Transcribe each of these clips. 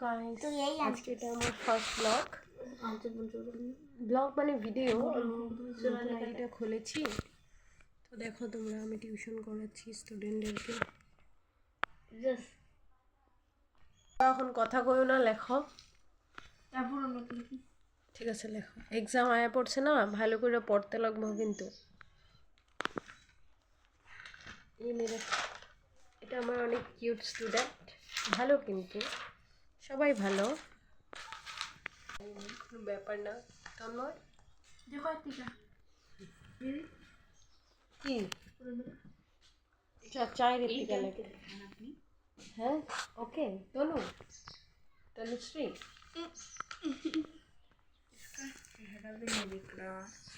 Guys, আজকে এটা আমার ফার্স্ট ব্লগ মানে ভিডিও। আমি আইডিটা খুলেছি, তো দেখো তোমরা, আমি টিউশন করাচ্ছি স্টুডেন্টদেরকে। এখন কথা কইও না, লেখো। ঠিক আছে, লেখো। এক্সাম আয়া পড়ছে না, ভালো করে পড়তে লাগবো কিন্তু। এটা আমার অনেক কিউট স্টুডেন্ট, ভালো কিন্তু সবাই ভালো, কোনো ব্যাপার না। তন্ময় কি চায়ের টিকা লাগে? হ্যাঁ, ওকে। তনুশ্রী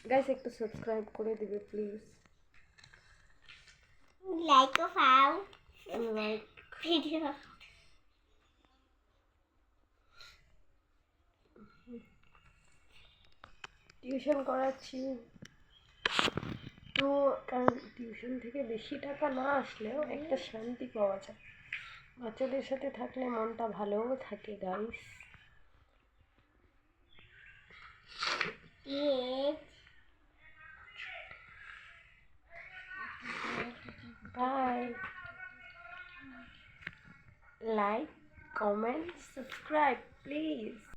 গাইস, একটু সাবস্ক্রাইব করে দিবে please. Like a foul like video. Tuition করাচ্ছি তো, কারণ টিউশন থেকে বেশি টাকা না আসলেও একটা শান্তি পাওয়া যায়। বাচ্চাদের সাথে থাকলে মনটা ভালোও থাকে guys. Yes. Bye. Like, comment, subscribe please.